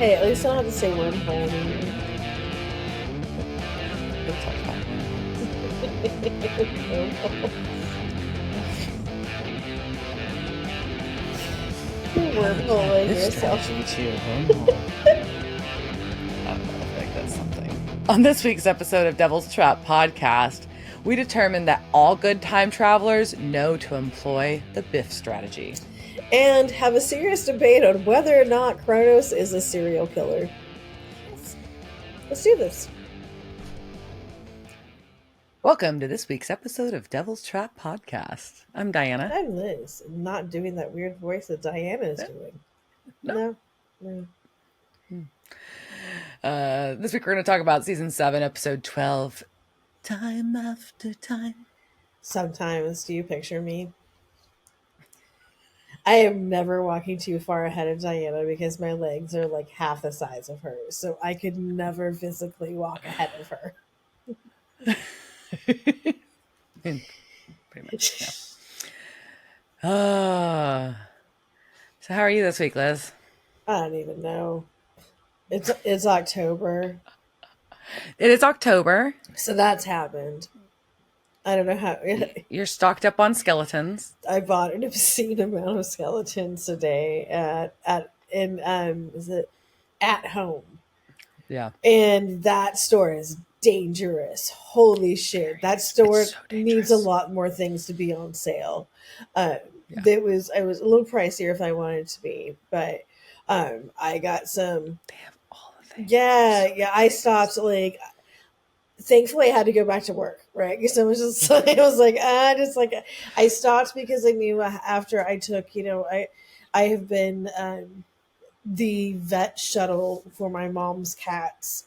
Hey, at least I don't have to say wormhole anymore. We'll talk about Wormhole this yourself. strategy to wormhole. I don't know. I feel like that's something. On this week's episode of Devil's Trap Podcast, we determined that all good time travelers know to employ the Biff strategy. And have a serious debate on whether or not Kronos is a serial killer. Let's do this. Welcome to this week's episode of Devil's Trap Podcast. I'm Diana. I'm Liz. I'm not doing that weird voice that Diana is doing. No. This week we're going to talk about season 7, episode 12, Time After Time. Sometimes, do you picture me? I am never walking too far ahead of Diana because my legs are like half the size of hers. So I could never physically walk ahead of her. Pretty much, yeah. So how are you this week, Liz? I don't even know. It's October. It is October. So that's happened. I don't know how. You're stocked up on skeletons. I bought an obscene amount of skeletons today is it At Home? Yeah. And that store is dangerous. Holy shit. That store needs a lot more things to be on sale. It was a little pricier if I wanted it to be, but I got some. They have all the things. Yeah. I stopped thankfully I had to go back to work, right? Because I was just I stopped because I knew after I took, I have been the vet shuttle for my mom's cats.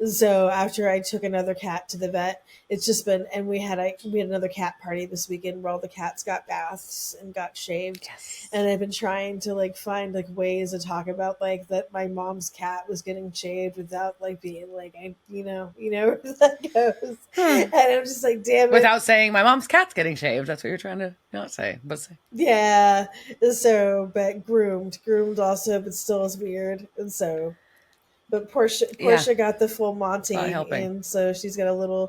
So after I took another cat to the vet, it's just been, and we had another cat party this weekend where all the cats got baths and got shaved. Yes. And I've been trying to find ways to talk about that my mom's cat was getting shaved without being where that goes. And I'm just like, damn it. Without saying my mom's cat's getting shaved. That's what you're trying to not say, but say. Yeah. So, but groomed also, but still is weird. And so, but Portia got the full Monty, and so she has a little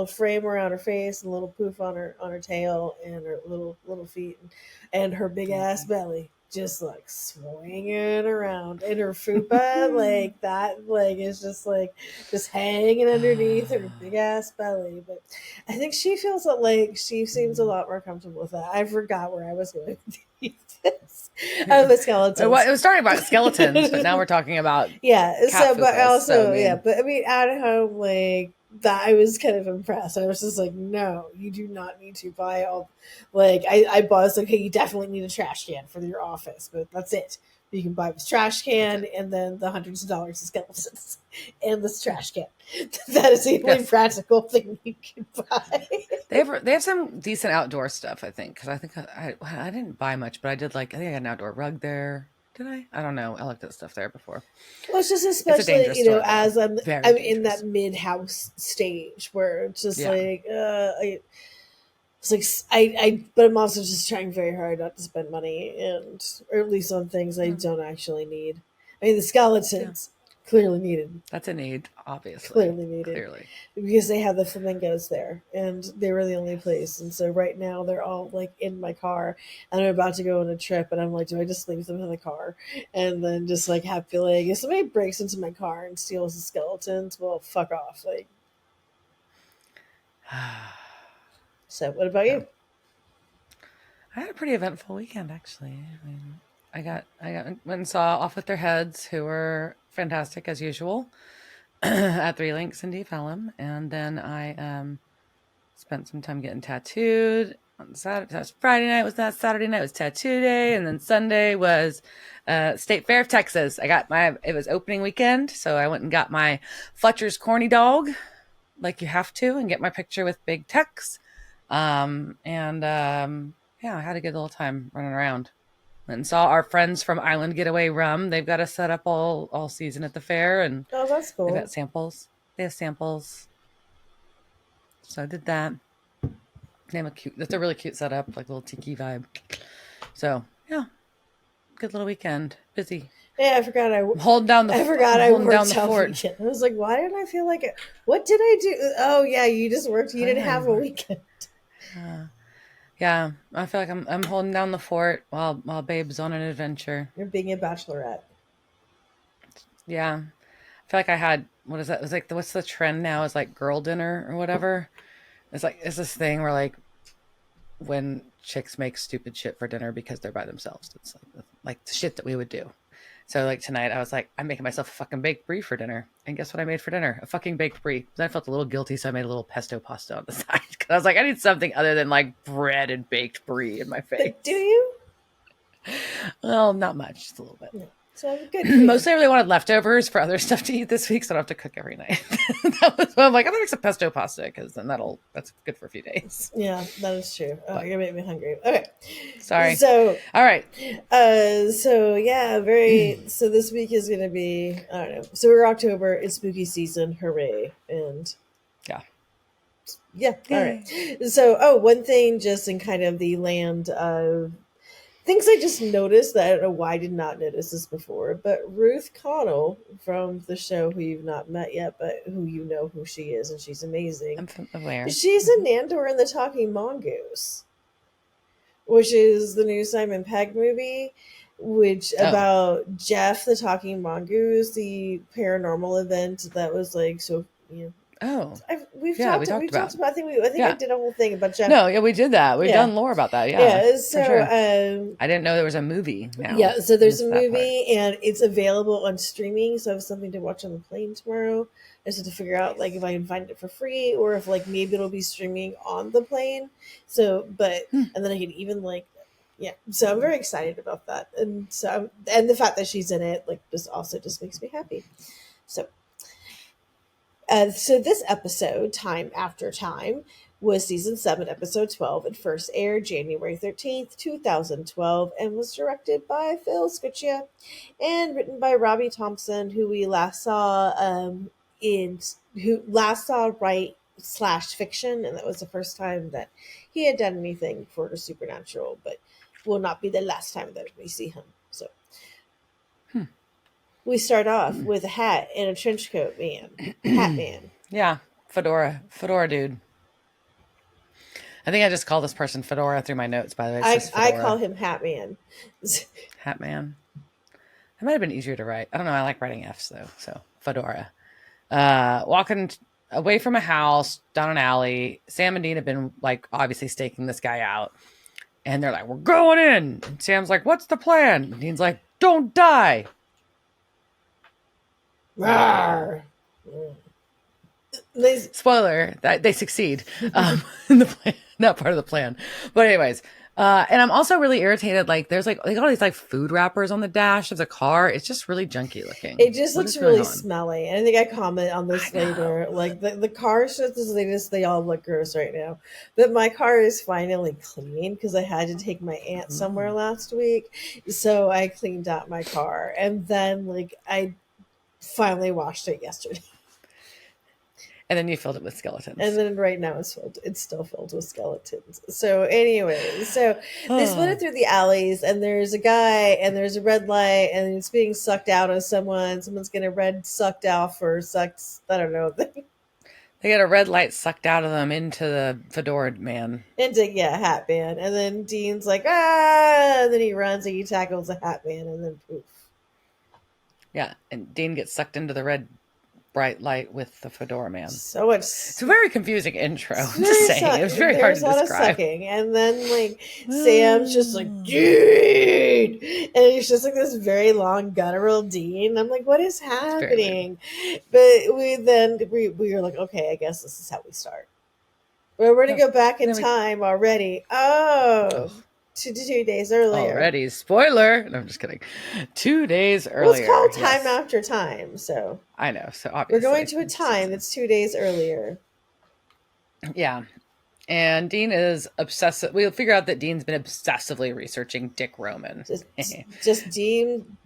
frame around her face and a little poof on her tail and her little feet and her big ass belly just swinging around, and her fupa is just hanging underneath her big ass belly. But I think she feels she seems a lot more comfortable with that. I forgot where I was going with this. The skeletons. It was starting about skeletons, but now we're talking about but I mean, At Home, that I was kind of impressed. I was just like, no, you do not need to buy all. I bought okay, you definitely need a trash can for your office, but that's it. You can buy this trash can and then the hundreds of dollars of skeletons and this trash can. That is the only practical thing you can buy. They have some decent outdoor stuff, I think, because I think I didn't buy much, but I did I think I got an outdoor rug there. Did I? I don't know. I looked at stuff there before. Well, it's just especially as I'm in that mid-house stage where it's just but I'm also just trying very hard not to spend money or at least on things I don't actually need. I mean, the skeletons clearly needed. That's a need, obviously. Clearly needed. Because they have the flamingos there, and they were the only place. And so right now they're all in my car, and I'm about to go on a trip, and I'm like, do I just leave them in the car and then just have feeling if somebody breaks into my car and steals the skeletons, well, fuck off. So what about you? I had a pretty eventful weekend, actually. I mean, I went and saw Off With Their Heads, who were fantastic as usual at Three Links in Deep Ellum, and then I spent some time getting tattooed on Saturday. That was Friday night. Was that Saturday night? Was tattoo day, and then Sunday was State Fair of Texas. It was opening weekend, so I went and got my Fletcher's corny dog, like you have to, and get my picture with Big Tex. I had a good little time running around and saw our friends from Island Getaway Rum. They've got us set up all season at the fair, and that's cool. They've got samples. They have samples. So I did that. That's a really cute setup, like a little tiki vibe. So yeah, good little weekend. Busy. Yeah, I forgot I'm holding down the. I forgot I'm I holding down worked the all fort. weekend. I was like, why didn't I feel like it? What did I do? Oh yeah, you just worked. You Oh didn't yeah, have you a were. weekend. Yeah, I feel like I'm holding down the fort while Babe's on an adventure. You're being a bachelorette. Yeah, I feel like I had what is that? It was like what's the trend now? Is like girl dinner or whatever. It's this thing where like when chicks make stupid shit for dinner because they're by themselves. It's like the shit that we would do. So like tonight, I was like, I'm making myself a fucking baked brie for dinner, and guess what I made for dinner? A fucking baked brie. Then I felt a little guilty, so I made a little pesto pasta on the side because I was like, I need something other than like bread and baked brie in my face. But do you? Well, not much, just a little bit. No. So good for you. Mostly, I really wanted leftovers for other stuff to eat this week, so I don't have to cook every night. That was why I'm like, I'm gonna make some pesto pasta because then that's good for a few days. Yeah, that is true. Oh, you're making me hungry. Okay. Sorry. So, all right. So yeah, so this week is gonna be, I don't know. So we're October, it's spooky season, hooray. And yeah, all right. So one thing just in kind of the land of things I just noticed that I don't know why I did not notice this before, but Ruth Connell from the show, who you've not met yet, but who you know who she is, and she's amazing. I'm aware. She's a Nandor in the Talking Mongoose, which is the new Simon Pegg movie, which about Jeff the Talking Mongoose, the paranormal event that was like so. We've talked about. I think I did a whole thing about Jeff. No, yeah, we did that. We've done lore about that. Yeah. So sure. I didn't know there was a movie now. Yeah, so there's a movie and it's available on streaming. So I have something to watch on the plane tomorrow. I just have to figure out like if I can find it for free or if like maybe it'll be streaming on the plane. So, and then I can even like, yeah. So I'm very excited about that, and and the fact that she's in it like just makes me happy. So this episode, Time After Time, was season 7, episode 12, and first aired January 13th, 2012, and was directed by Phil Scuccia and written by Robbie Thompson, who we last saw write / fiction, and that was the first time that he had done anything for the supernatural, but will not be the last time that we see him. So we start off with a hat and a trench coat man. Hat man. Yeah, Fedora dude. I think I just call this person Fedora through my notes, by the way. I call him Hat Man. Hat Man. That might have been easier to write. I don't know. I like writing F's, though. So, Fedora. Walking away from a house, down an alley. Sam and Dean have been, like, obviously staking this guy out. And they're like, we're going in. And Sam's like, what's the plan? And Dean's like, don't die. Rawr. Spoiler, they succeed in the plan, not part of the plan. But anyways, and I'm also really irritated. Like there's like all these like food wrappers on the dash of the car. It's just really junky looking. It just looks really smelly. And I think I comment on this later. Like the car shows, they all look gross right now. But my car is finally clean because I had to take my aunt somewhere last week. So I cleaned out my car. And then like I finally washed it yesterday. And then you filled it with skeletons. And then right now it's still filled with skeletons. So anyway, so they split it through the alleys and there's a guy and there's a red light and it's being sucked out of someone. Someone's getting red sucked off or sucked, I don't know. They get a red light sucked out of them into the Fedora man. Hat man. And then Dean's like, and then he runs and he tackles the Hat man and then poof. Yeah, and Dean gets sucked into the red bright light with the Fedora man. So much. It's a very confusing intro. I'm just saying. It was very hard to describe. There's a lot of sucking. And then like Sam's just like, Dean! And it's just like this very long guttural Dean. I'm like, what is happening? But we were like, okay, I guess this is how we start. We're going to go back in time already. Oh. 2 days earlier. Already. Spoiler. No, I'm just kidding. 2 days earlier. Well, it's called Time After Time, so. I know, so obviously. We're going to a time that's 2 days earlier. Yeah. And Dean is obsessive. We'll figure out that Dean's been obsessively researching Dick Roman. Just Dean.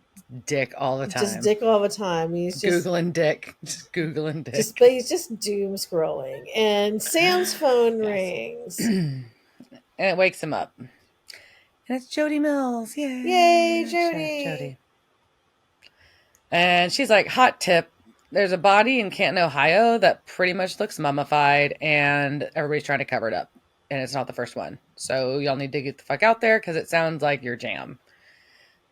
Dick all the time. Just Dick all the time. He's just Googling Dick. Just Googling Dick. But he's just doom scrolling. And Sam's phone rings. And it wakes him up. And it's Jody Mills. Yay. Yay, Jody. And she's like, hot tip. There's a body in Canton, Ohio that pretty much looks mummified, and everybody's trying to cover it up. And it's not the first one. So y'all need to get the fuck out there because it sounds like your jam.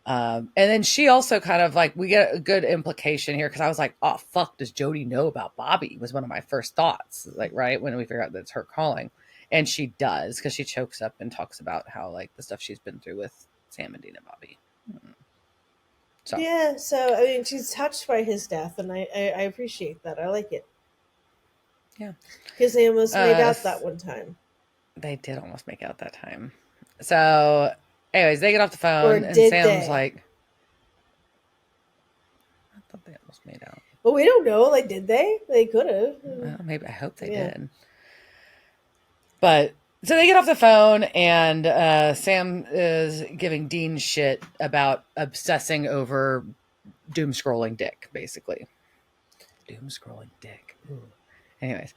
And then she also kind of like, we get a good implication here because I was like, oh, fuck, does Jody know about Bobby? Was one of my first thoughts, like, right when we figure out that's her calling. And she does because she chokes up and talks about how, like, the stuff she's been through with Sam and Dean and Bobby. So. Yeah, so, I mean, she's touched by his death, and I appreciate that. I like it. Yeah. Because they almost made out that one time. They did almost make out that time. So, anyways, they get off the phone, and Sam's like, I thought they almost made out. Well, we don't know. Like, did they? They could have. Well, maybe. I hope they did. But so they get off the phone, and Sam is giving Dean shit about obsessing over doom scrolling dick, basically. Doom scrolling dick. Ooh. Anyways,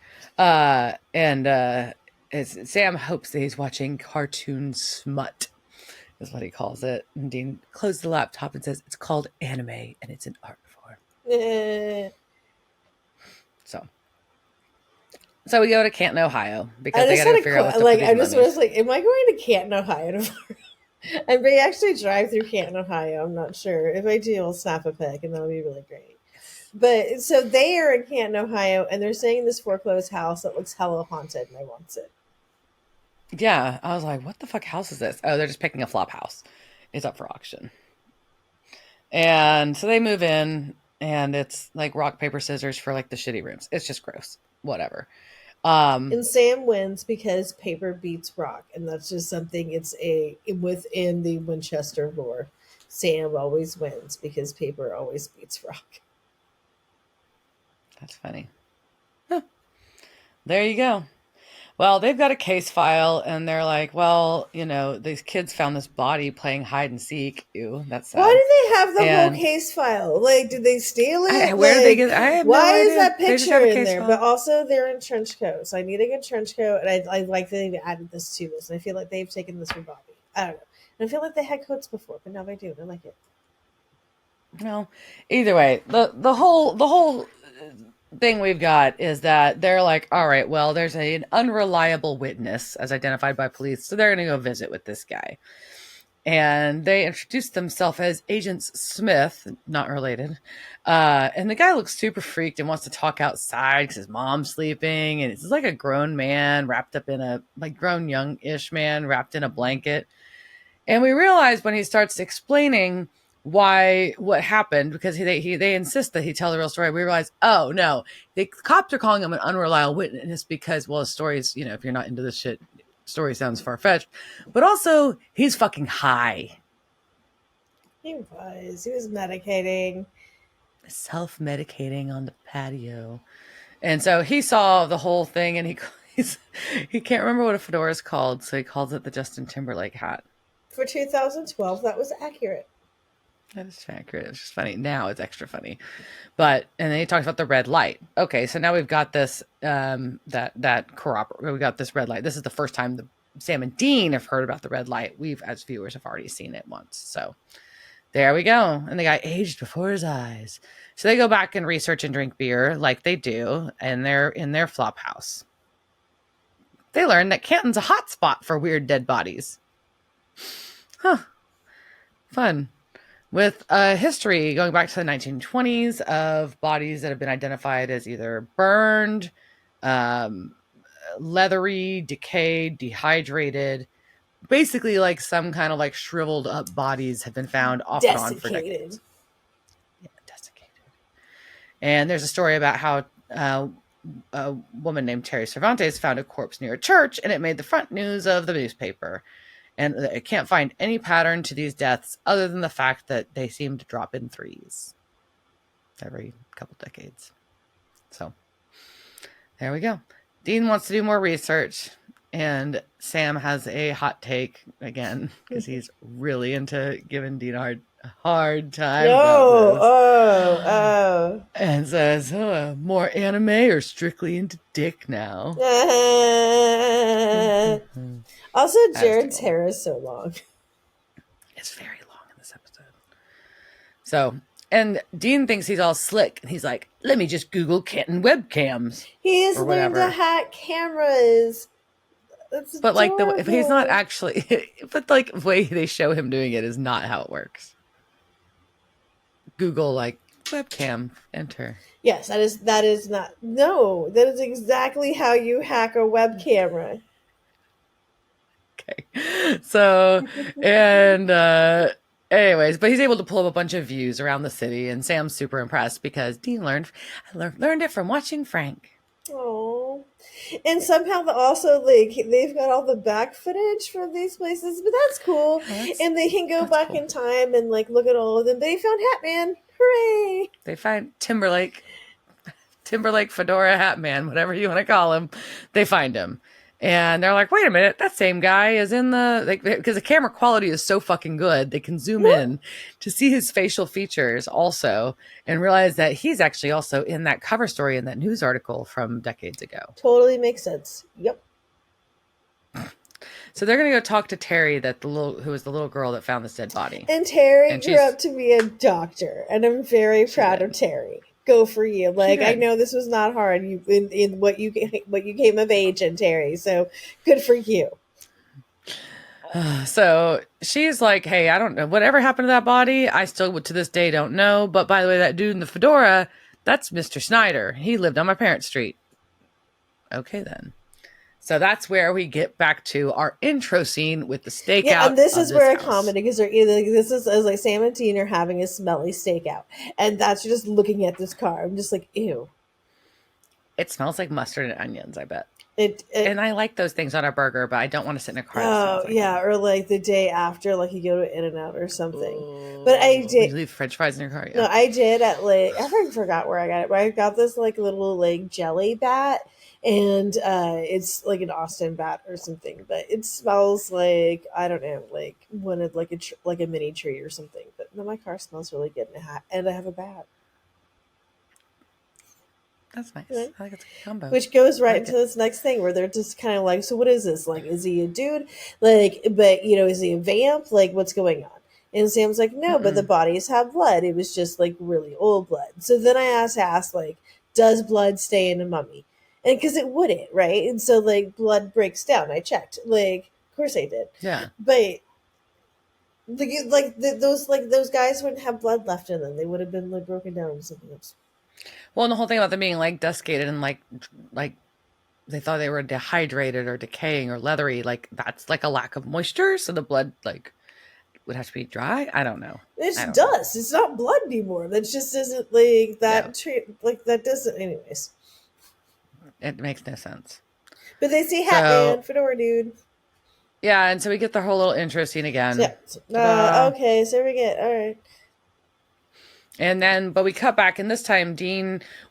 Sam hopes that he's watching cartoon smut, is what he calls it. And Dean closes the laptop and says, it's called anime, and it's an art form. So we go to Canton, Ohio, because they got to figure out what to like. I just was like, am I going to Canton, Ohio tomorrow? I may actually drive through Canton, Ohio. I'm not sure. If I do, I'll snap a pic, and that'll be really great. But so they are in Canton, Ohio, and they're staying in this foreclosed house that looks hella haunted, and I want it. Yeah, I was like, what the fuck house is this? Oh, they're just picking a flop house. It's up for auction. And so they move in, and it's like rock, paper, scissors for like the shitty rooms. It's just gross. Whatever. And Sam wins because paper beats rock, and that's just something. It's within the Winchester lore. Sam always wins because paper always beats rock. That's funny. Huh. There you go. Well, they've got a case file, and they're like, well, you know, these kids found this body playing hide and seek. Ew, that's sad. Why do they have the whole case file? Like, did they steal it? Where did they get it? I have why no idea. Is that picture in there? File. But also, they're in trench coats. I need a good trench coat, and I like that they added this to this. And I feel like they've taken this from Bobby. I don't know. And I feel like they had coats before, but now they do. I like it. No, either way, the whole thing we've got is that they're like, all right, well, there's an unreliable witness as identified by police, so they're going to go visit with this guy. And they introduce themselves as Agents Smith, not related. And the guy looks super freaked and wants to talk outside because his mom's sleeping. And it's like a grown man wrapped up in grown young-ish man wrapped in a blanket. And we realize when he starts explaining what happened, because they insist that he tell the real story. We realize, oh no, the cops are calling him an unreliable witness because, well, his stories, you know, if you're not into this shit, story sounds far-fetched, but also he's fucking high. He was medicating, self-medicating on the patio. And so he saw the whole thing, and he can't remember what a fedora is called, so he calls it the Justin Timberlake hat. For 2012, that was accurate. That is accurate. It's just funny. Now it's extra funny. And then he talks about the red light. Okay, so now we've got this, we got this red light. This is the first time Sam and Dean have heard about the red light. We've, as viewers, have already seen it once. So there we go. And the guy aged before his eyes. So they go back and research and drink beer like they do, and they're in their flop house. They learn that Canton's a hot spot for weird dead bodies. Huh. Fun. With a history going back to the 1920s of bodies that have been identified as either burned, leathery, decayed, dehydrated, basically like some kind of like shriveled up bodies have been found off and on for decades. Yeah, desiccated. And there's a story about how a woman named Terry Cervantes found a corpse near a church, and it made the front news of the newspaper. And I can't find any pattern to these deaths other than the fact that they seem to drop in threes every couple decades. So there we go. Dean wants to do more research, and Sam has a hot take again because he's really into giving Dean a hard time about this. And says, more anime or strictly into dick now? Also, Jared's hair is so long. It's very long in this episode. So And Dean thinks he's all slick. And he's like, let me just Google Canton webcams. He has learned to hack cameras. That's but adorable. like, if he's not actually, but like the way they show him doing it is not how it works. Google like webcam, enter. Yes, that is not. No, that is exactly how you hack a web camera. Okay. So, and anyways, but he's able to pull up a bunch of views around the city, and Sam's super impressed because Dean learned it from watching Frank. Oh, and somehow also like they've got all the back footage from these places, but that's cool. And they can go back in time and like look at all of them. They found Hatman. Hooray! They find Timberlake, Fedora, Hatman, whatever you want to call him. They find him. And they're like, wait a minute, that same guy is in because the camera quality is so fucking good. They can zoom in to see his facial features also and realize that he's actually also in that cover story in that news article from decades ago. Totally makes sense. Yep. So they're going to go talk to Terry, who was the little girl that found this dead body. And Terry grew up to be a doctor, and I'm very proud of Terry. Go for you! Like I know this was not hard. You in what you came of age in, Terry. So good for you. So she's like, "Hey, I don't know whatever happened to that body. I still to this day don't know. But by the way, that dude in the fedora, that's Mr. Snyder. He lived on my parents' street." Okay, then. So that's where we get back to our intro scene with the stakeout. Yeah, and this is where a comedy, because they're either this is as like Sam and Dean are having a smelly stakeout, and that's just looking at this car. I'm just like, ew. It smells like mustard and onions. I bet. And I like those things on a burger, but I don't want to sit in a car. Oh yeah, or like the day after, like you go to In-N-Out or something. But I did. You leave French fries in your car. Yeah. No, I did at like I forgot where I got it. But I got this like little like jelly bat. And it's like an Austin bat or something, but it smells like I don't know, like one of like a mini tree or something. But no, my car smells really good, and I have a bat. That's nice. Yeah. I think it's a combo. Which goes right into this next thing where they're just kind of like, so what is this? Like, is he a dude? Like, but is he a vamp? Like, what's going on? And Sam's like, no, but the bodies have blood. It was just like really old blood. So then I asked like, does blood stay in a mummy? And because it wouldn't, right? And so like blood breaks down. I checked, like, of course I did. Yeah. But those guys wouldn't have blood left in them. They would have been like broken down into something else. Well, and the whole thing about them being like desiccated and like they thought they were dehydrated or decaying or leathery, like that's like a lack of moisture. So the blood like would have to be dry. I don't know. It's dust. It's not blood anymore. That just isn't like that. Yeah. Like that doesn't. Anyways. It makes no sense. But they see Hatman, fedora dude. Yeah, and so we get the whole little intro scene again. Yeah. Okay, so we get all right. And then, but we cut back, and this time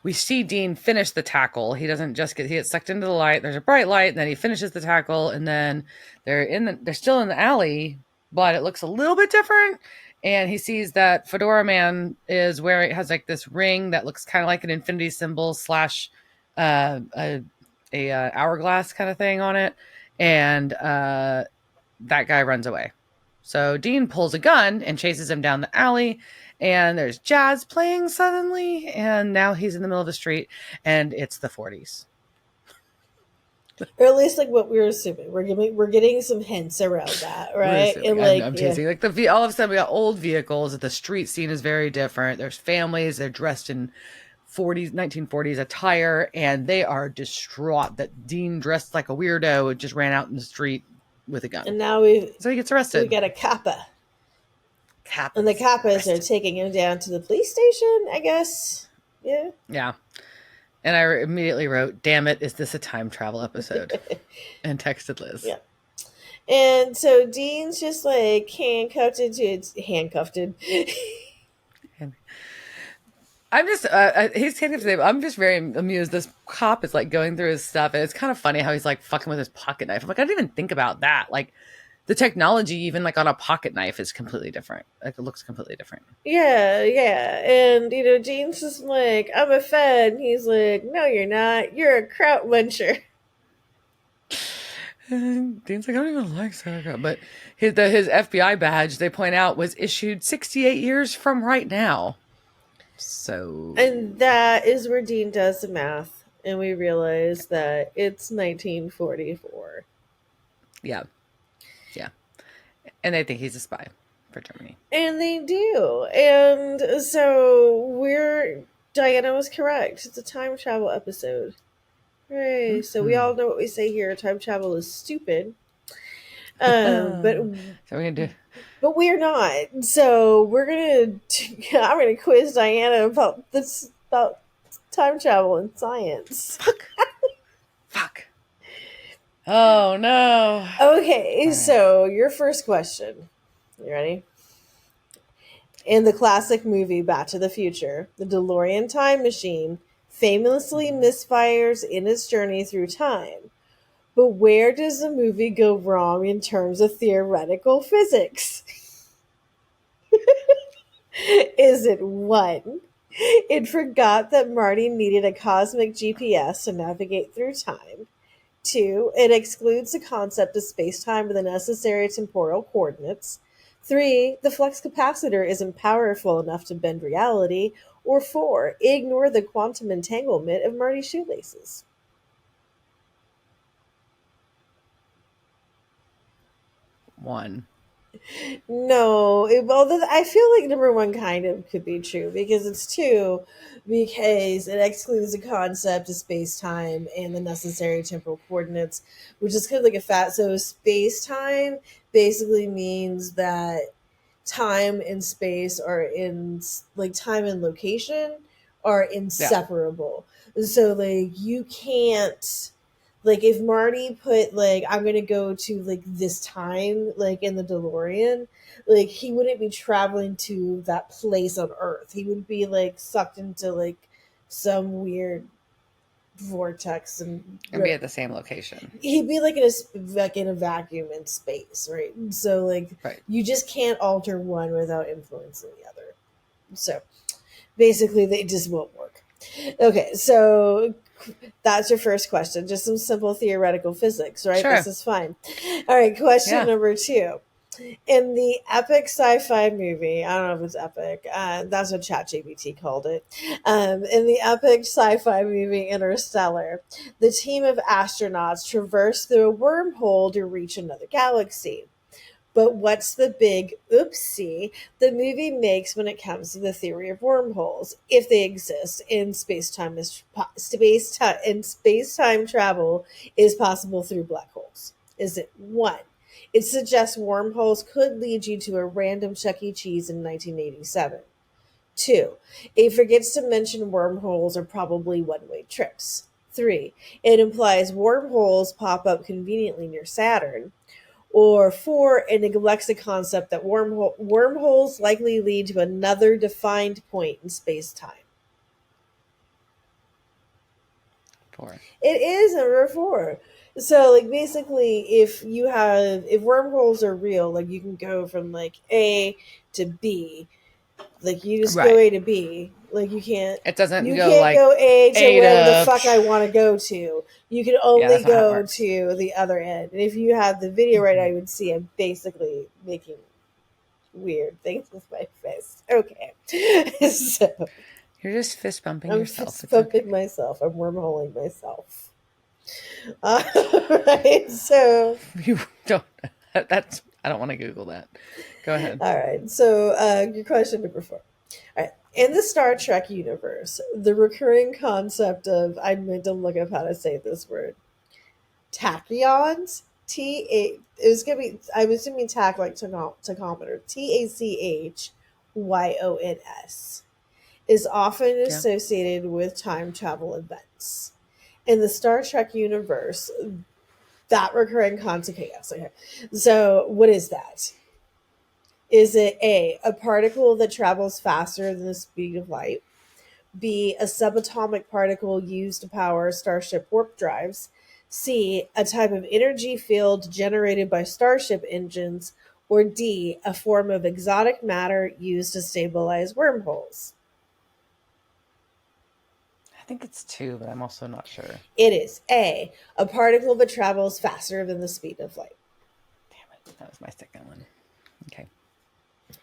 we see Dean finish the tackle. He doesn't just he gets sucked into the light. There's a bright light, and then he finishes the tackle, and then they're still in the alley, but it looks a little bit different. And he sees that Fedora Man has like this ring that looks kind of like an infinity symbol / a hourglass kind of thing on it, and that guy runs away. So Dean pulls a gun and chases him down the alley, and there's jazz playing suddenly, and now he's in the middle of the street, and it's the 40s. Or at least like what we were assuming. We're getting some hints around that, right? And like I'm teasing. Like all of a sudden we got old vehicles. The street scene is very different. There's families. They're dressed in 1940s attire, and they are distraught that Dean, dressed like a weirdo, just ran out in the street with a gun. And now so he gets arrested. We got a kappa. And the kappas are taking him down to the police station, I guess. Yeah. Yeah. And I immediately wrote, damn it, is this a time travel episode? And texted Liz. Yeah. And so Dean's just like handcuffed. I'm just, he's handcuffed. I'm just very amused. This cop is like going through his stuff, and it's kind of funny how he's like fucking with his pocket knife. I'm like, I didn't even think about that. Like, the technology, even like on a pocket knife, is completely different. Like, it looks completely different. Yeah. And, Dean's just like, I'm a Fed. And he's like, no, you're not. You're a kraut muncher. And Dean's like, I don't even like sauerkraut. But his FBI badge, they point out, was issued 68 years from right now. So. And that is where Dean does the math, and we realize that it's 1944. Yeah. Yeah. And they think he's a spy for Germany. And they do. And so Diana was correct. It's a time travel episode. Right. So we all know what we say here. Time travel is stupid. But So we're gonna do. But we're not. So I'm gonna quiz Diana about this about time travel and science. Fuck. Oh no. Okay, Right. so your first question. You ready? In the classic movie Back to the Future, the DeLorean time machine famously misfires in its journey through time. But where does the movie go wrong in terms of theoretical physics? Is it one? It forgot that Marty needed a cosmic GPS to navigate through time. Two, it excludes the concept of space-time with the necessary temporal coordinates. Three, the flux capacitor isn't powerful enough to bend reality. Or four, ignore the quantum entanglement of Marty's shoelaces. One. No, I feel like number one kind of could be true because it's two, because it excludes the concept of space time and the necessary temporal coordinates, which is kind of like a fat. So space time basically means that time and space are in like time and location are Yeah. inseparable. So like you can't like if Marty put like I'm gonna go to like this time like in the DeLorean, like he wouldn't be traveling to that place on Earth. He would be like sucked into like some weird vortex and And be at the same location. he'd be like in a vacuum in space, right? So like Right. you just can't alter one without influencing the other. So basically, they just won't work. Okay, so that's your first question. Just some simple theoretical physics, right? Sure. This is fine. All right, question Yeah. number two. In the epic sci-fi movie, I don't know if it's epic. That's what ChatGPT called it. In the epic sci-fi movie Interstellar, the team of astronauts traverse through a wormhole to reach another galaxy. But what's the big oopsie the movie makes when it comes to the theory of wormholes, if they exist in space-time space-time travel is possible through black holes? Is it one? It suggests wormholes could lead you to a random Chuck E. Cheese in 1987. Two, it forgets to mention wormholes are probably one-way trips. Three, it implies wormholes pop up conveniently near Saturn. Or four, it neglects the concept that wormholes likely lead to another defined point in space time. Four. It is number four. So, like, basically, if wormholes are real, like, you can go from, like, A to B. Like, you just go Right. A to B. Like, It doesn't you go can't like go A to wherever the Ada. fuck I want to go to. You can Yeah, only that's not how it go works. to the other end. And if you have the video right, I would see I'm basically making weird things with my fist. Okay. So You're just fist bumping I'm yourself. fist It's okay. bumping myself. I'm wormholing myself. Right. So You don't. That's. I don't want to Google that. Go ahead. all right. So your question number four. All right. In the Star Trek universe, the recurring concept of I meant to look up how to say this word. Tachyons. It was gonna be I'm assuming tack like tachometer. TACHYONS is often Yeah. associated with time travel events. In the Star Trek universe, that recurring concept. Yes, okay. So, what is that? Is it a particle that travels faster than the speed of light? B, a subatomic particle used to power Starship warp drives? C, a type of energy field generated by Starship engines? Or D, a form of exotic matter used to stabilize wormholes? I think it's two, but I'm also not sure. It is A, a particle that travels faster than the speed of light. Damn it. That was my second one. Okay.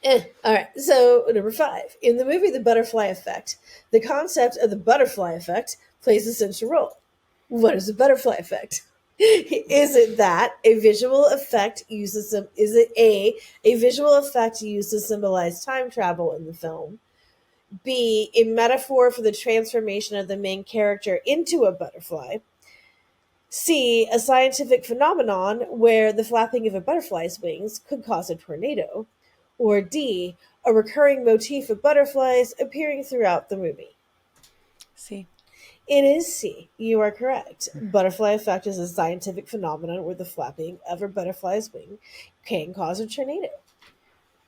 All right. So number 5 in the movie The Butterfly Effect, the concept of the butterfly effect plays a central role. What is the butterfly effect? Is it that a visual effect uses some? Is it a visual effect used to symbolize time travel in the film? B, a metaphor for the transformation of the main character into a butterfly? C, a scientific phenomenon where the flapping of a butterfly's wings could cause a tornado? Or D, a recurring motif of butterflies appearing throughout the movie? C. It is C. You are correct. Butterfly effect is a scientific phenomenon where the flapping of a butterfly's wing can cause a tornado.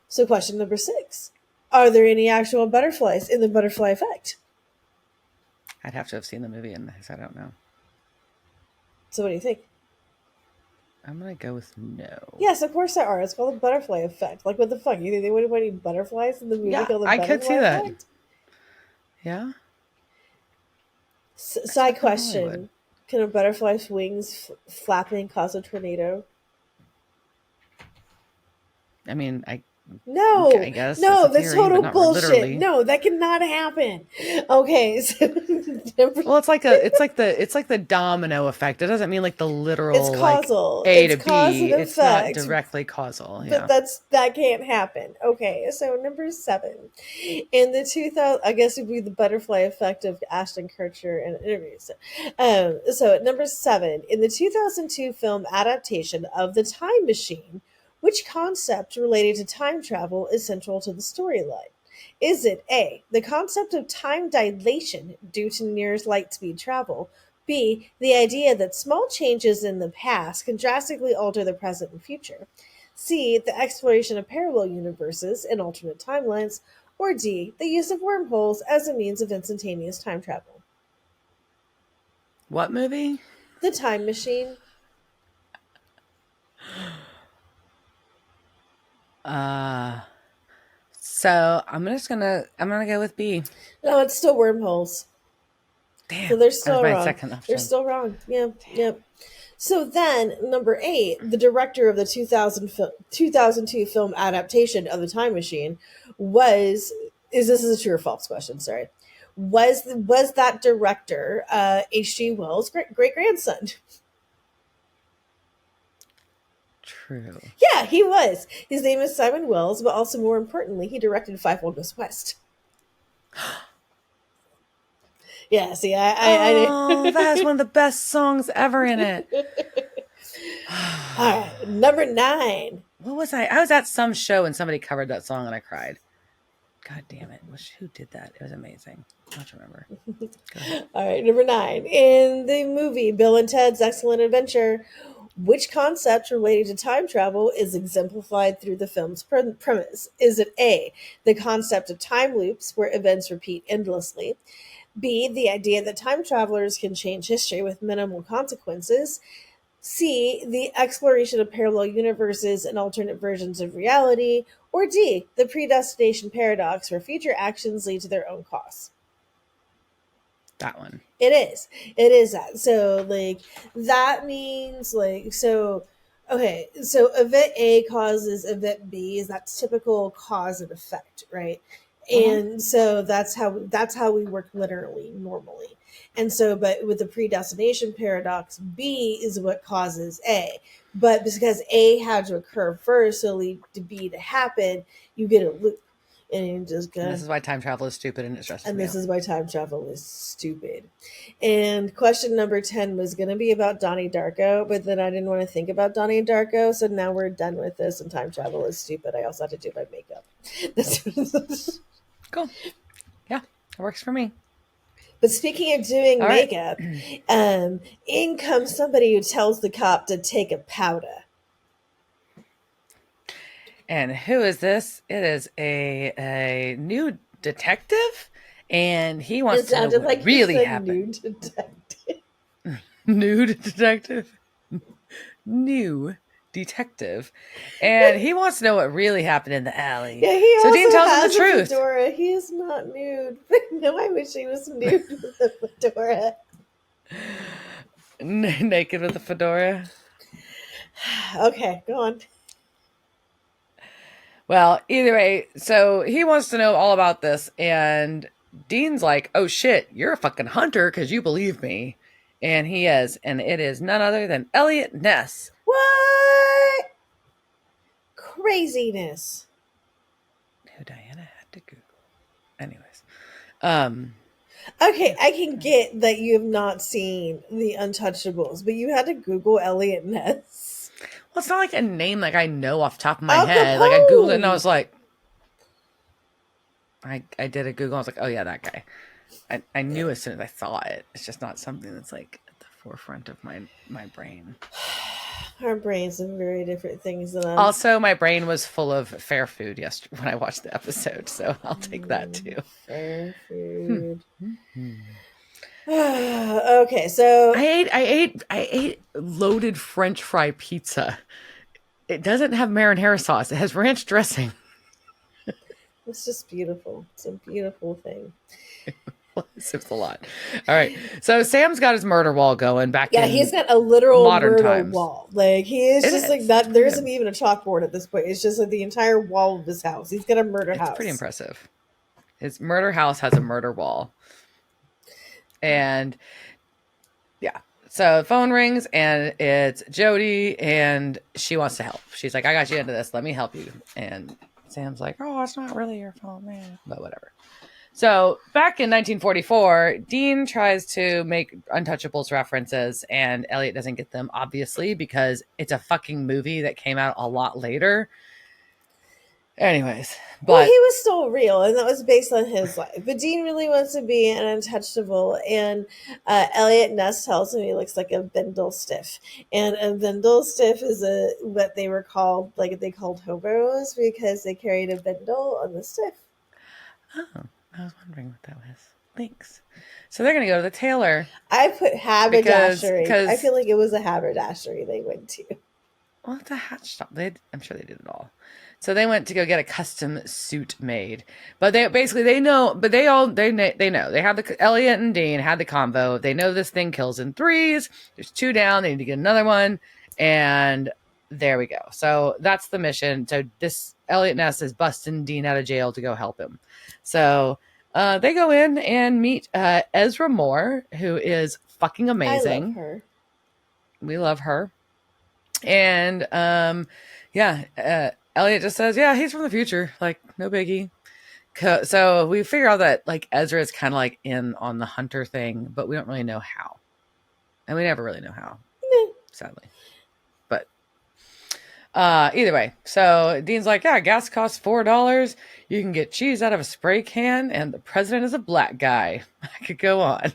So, question number 6. Are there any actual butterflies in the butterfly effect? I'd have to have seen the movie in this. I don't know. So, what do you think? I'm going to go with no. Yes, of course there are. It's called the butterfly effect. Like, what the fuck? You think they would have any butterflies in the movie called the I butterfly could see that. effect? Yeah. Side question. Can a butterfly's wings flapping cause a tornado? I mean, No, I guess no, it's a that's theory, total but not bullshit. literally. No, that cannot happen. Okay, so well, it's like the domino effect. It doesn't mean like the literal it's causal. like A It's to cause and B. It's not effect, directly causal. but Yeah. that can't happen. Okay, so number 7 in the 2000, I guess it'd be the butterfly effect of Ashton Kutcher and interviews. So at number 7 in the 2002 film adaptation of The Time Machine, which concept related to time travel is central to the storyline? Is it A, the concept of time dilation due to near light speed travel? B, the idea that small changes in the past can drastically alter the present and future? C, the exploration of parallel universes and alternate timelines? Or D, the use of wormholes as a means of instantaneous time travel? What movie? The Time Machine. So I'm gonna go with B. No, it's still wormholes. Damn, So they're that was still my wrong. second option. They're still wrong. Yeah, yep. So then, number 8, the director of the 2002 film adaptation of The Time Machine was, this is a true or false question, sorry. Was that director H.G. Wells' great grandson? True. Yeah, he was. His name is Simon Wells, but also more importantly, he directed Five Will Goes West. Yeah, see, Oh, that has one of the best songs ever in it. All right, number 9. What was I? I was at some show and somebody covered that song and I cried. God damn it. Who did that? It was amazing. I don't remember. All right, number 9. In the movie Bill and Ted's Excellent Adventure, which concept related to time travel is exemplified through the film's premise? Is it A, the concept of time loops where events repeat endlessly? B, the idea that time travelers can change history with minimal consequences? C, the exploration of parallel universes and alternate versions of reality? Or D, the predestination paradox where future actions lead to their own costs? That one. It is. It is that. So like that means like so okay, so event A causes event B is that typical cause and effect, right? And so that's how we work literally normally. And so but with the predestination paradox, B is what causes A. But because A had to occur first to lead to B to happen, you get a loop. And you just go. And this is why time travel is stupid and it stresses me out. And this is why time travel is stupid. And question number 10 was going to be about Donnie Darko, but then I didn't want to think about Donnie Darko, so now we're done with this, and time travel is stupid. I also had to do my makeup. Cool. Yeah, it works for me. But speaking of doing makeup, in comes somebody who tells the cop to take a powder. And who is this? It is a new detective, and he wants to know what really happened. New detective. Nude detective? New detective. And he wants to know what really happened in the alley. Yeah, he so also Dean tells has him the truth. Fedora. He is not nude. No, I wish he was nude with a fedora. Naked with a fedora. Okay, go on. Well, either way, so he wants to know all about this, and Dean's like, oh shit, you're a fucking hunter because you believe me. And he is, and it is none other than Elliot Ness. What? Craziness. Who Diana had to Google. Anyways. Okay, I can get that you have not seen The Untouchables, but you had to Google Elliot Ness. Well, it's not like a name like I know off the top of my Al head. Like I Googled it and I Capone. was like, I did a Google. I was like, oh yeah, that guy. I knew as soon as I saw it. It's just not something that's like at the forefront of my brain. Our brains are very different things than us. Also, my brain was full of fair food yesterday when I watched the episode, so I'll take that too. Fair food. Okay, so I ate loaded French fry pizza. It doesn't have marinara sauce. It has ranch dressing. It's just beautiful. It's a beautiful thing. It's a lot. All right. So Sam's got his murder wall going back in he's got a literal modern murder times. wall. Like he is It just is. like that. There isn't even a chalkboard at this point. It's just like the entire wall of his house. He's got a murder house. It's pretty impressive. His murder house has a murder wall. And yeah. So the phone rings and it's Jody and she wants to help. She's like, I got you into this. Let me help you. And Sam's like, oh, it's not really your fault, man. But whatever. So back in 1944, Dean tries to make Untouchables references and Elliot doesn't get them, obviously, because it's a fucking movie that came out a lot later. Anyways, but well, he was still real, and that was based on his life. But Dean really wants to be an untouchable, and Elliot Ness tells him he looks like a Bindle stiff, and a Bindle stiff is what they were called, like they called hobos because they carried a bindle on the stiff. Oh, I was wondering what that was. Thanks. So they're gonna go to the tailor. I put haberdashery. I feel like it was a haberdashery they went to. Well, it's a hat shop. I'm sure they did it all. So they went to go get a custom suit made, but they know. But they know. They have Elliot and Dean had the convo. They know this thing kills in threes. There's 2 down. They need to get another one, and there we go. So that's the mission. So this Elliot Ness is busting Dean out of jail to go help him. So they go in and meet Ezra Moore, who is fucking amazing. I love her. We love her. And Elliot just says, yeah, he's from the future. Like, no biggie. So we figure out that like Ezra is kind of like in on the hunter thing, but we don't really know how. And we never really know how, sadly. But either way, so Dean's like, yeah, gas costs $4. You can get cheese out of a spray can, and the president is a black guy. I could go on.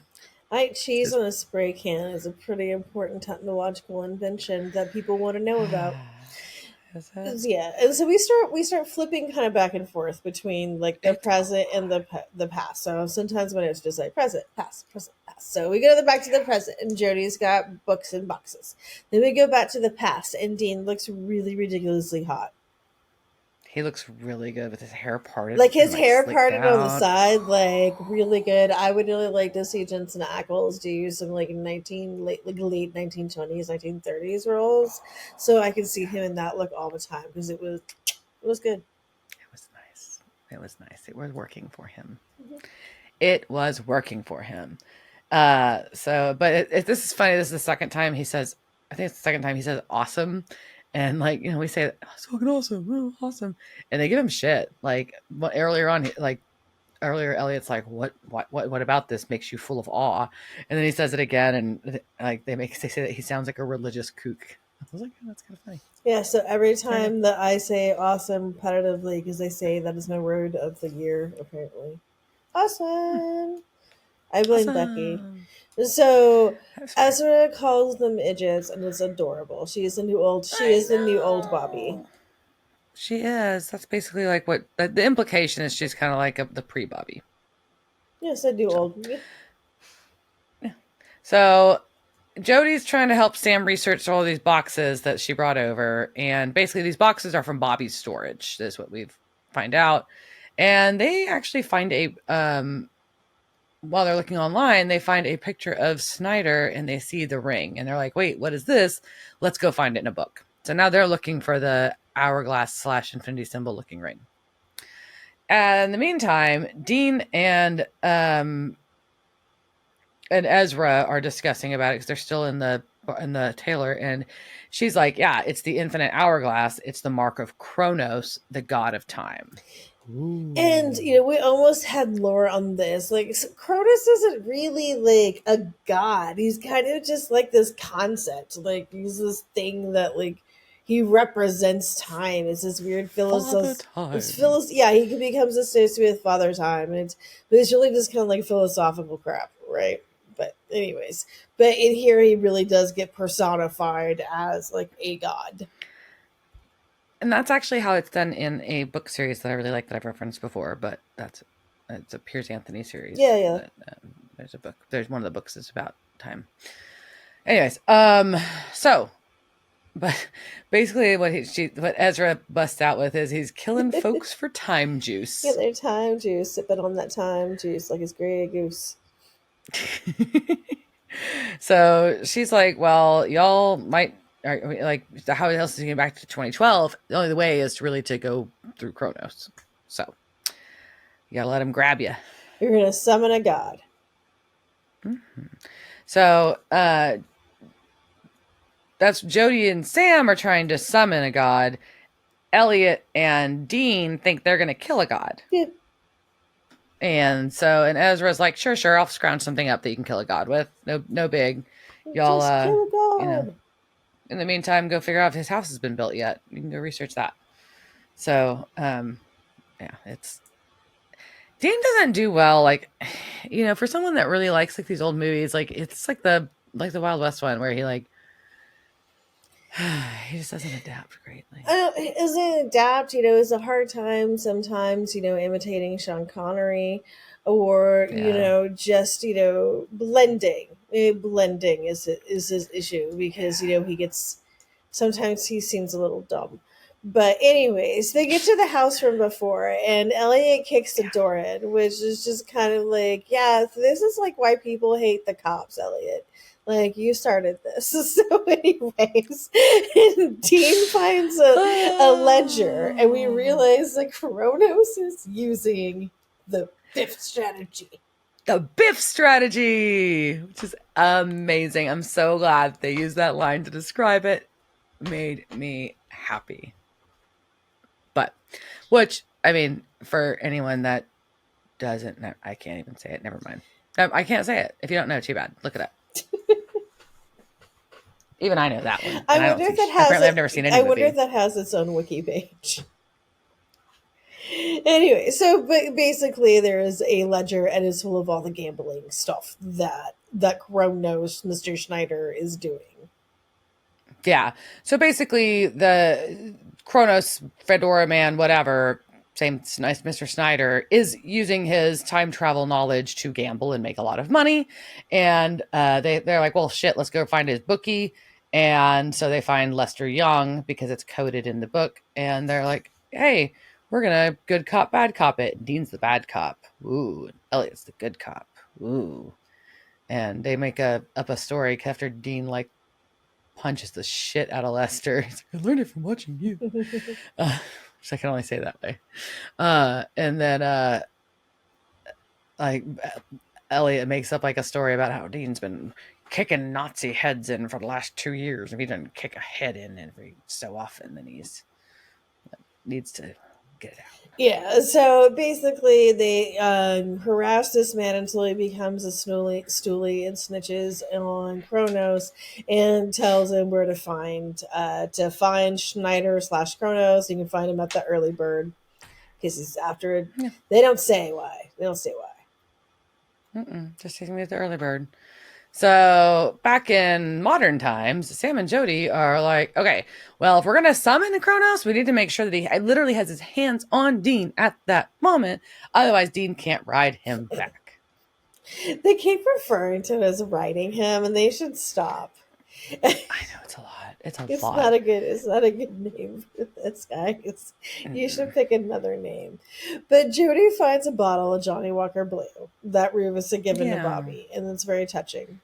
I think cheese on a spray can is a pretty important technological invention that people want to know about. Yeah, and so we start flipping kind of back and forth between like the present and the past. So sometimes when it's just like present, past. So we go back to the present, and Jody's got books and boxes. Then we go back to the past, and Dean looks really ridiculously hot. He looks really good with his hair parted. Like his hair parted on the side, like really good. I would really like to see Jensen Ackles do some like late 1920s, 1930s roles, so I can see him in that look all the time because it was good. It was nice. It was working for him. Mm-hmm. It was working for him. But this is funny. This is the second time he says. I think it's the second time he says "awesome." And like, you know, we say, oh, it's fucking awesome. Oh, awesome. And they give him shit. Like earlier, Elliot's like, what about this makes you full of awe? And then he says it again. And like, they say that he sounds like a religious kook. I was like, oh, that's kind of funny. Yeah. So every time that I say awesome repetitively, because they say that is my word of the year, apparently. Awesome. I blame Becky. So Ezra calls them idiots, and it's adorable. She is the new old Bobby. She is. That's basically like what the implication is. She's kind of like the pre-Bobby. Yes, I do old. Yeah. So Jody's trying to help Sam research all these boxes that she brought over, and basically these boxes are from Bobby's storage. This is what we've find out, and they actually find a while they're looking online, they find a picture of Snyder and they see the ring and they're like, wait, what is this? Let's go find it in a book. So now they're looking for the hourglass / infinity symbol looking ring. And in the meantime, Dean and Ezra are discussing about it because they're still in the tailor, and she's like, yeah, it's the infinite hourglass. It's the mark of Kronos, the god of time. Ooh. And we almost had lore on this. Like, Cronus isn't really like a god. He's kind of just like this concept. Like, he's this thing that like he represents time. It's this weird yeah, he becomes associated with Father Time, and it's really just kind of like philosophical crap, right? But anyways, but in here he really does get personified as like a god. And that's actually how it's done in a book series that I really like that I've referenced before, but it's a Piers Anthony series. Yeah. There's a book. There's one of the books that's about time. Anyways, so, but basically what Ezra busts out with is he's killing folks for time juice. Get their time juice, sipping on that time juice like it's Grey Goose. So she's like, well, y'all might, like, how else is he getting back to 2012? The only way is really to go through Kronos. So you gotta let him grab you. You're gonna summon a god. Mm-hmm. So that's Jody and Sam are trying to summon a god. Elliot and Dean think they're gonna kill a god. Yeah. And Ezra's like, sure, I'll scrounge something up that you can kill a god with. No big. Y'all, just kill a god. In the meantime, go figure out if his house has been built yet. You can go research that. So, yeah, Dean doesn't do well. Like, for someone that really likes like these old movies, like it's like the Wild West one where he like, he just doesn't adapt greatly. It doesn't adapt, it's a hard time sometimes, imitating Sean Connery or, just, blending. Blending is his issue because, sometimes he seems a little dumb. But anyways, they get to the house from before and Elliot kicks the door in, which is just kind of like, yeah, this is like why people hate the cops, Elliot. Like, you started this. So anyways, Dean finds a ledger and we realize that Kronos is using the Biff strategy. The Biff strategy, which is amazing. I'm so glad they used that line to describe it. Made me happy. But, which, I mean, for anyone that doesn't know, I can't even say it. Never mind. I can't say it. If you don't know, too bad. Look it up. Even I know that one. I wonder if that has. I've never seen any. I wonder if that has its own wiki page. Anyway, so basically, there is a ledger and it's full of all the gambling stuff that Kronos, Mr. Schneider, is doing. Yeah. So basically, the Kronos, Fedora man, whatever, same nice Mr. Schneider, is using his time travel knowledge to gamble and make a lot of money. And they're like, well, shit, let's go find his bookie. And so they find Lester Young because it's coded in the book. And they're like, hey, we're going to good cop, bad cop it. Dean's the bad cop. Ooh. Elliot's the good cop. Ooh. And they make up a story after Dean, like, punches the shit out of Lester. He's like, I learned it from watching you. Which I can only say that way. And then, like, Elliot makes up, like, a story about how Dean's been kicking Nazi heads in for the last 2 years. If he doesn't kick a head in every so often, then he's needs to get it out. Yeah, so basically they harass this man until he becomes a stoolie and snitches on Kronos and tells him where to find Schneider / Kronos. You can find him at the early bird because he's after it. Yeah. They don't say why. Just taking me at the early bird. So back in modern times, Sam and Jody are like, okay, well, if we're going to summon Kronos, we need to make sure that he literally has his hands on Dean at that moment. Otherwise, Dean can't ride him back. They keep referring to him as riding him, and they should stop. I know, it's a lot. It's not a good name for this guy. You should pick another name. But Jody finds a bottle of Johnny Walker Blue that Rufus had given to Bobby, and it's very touching.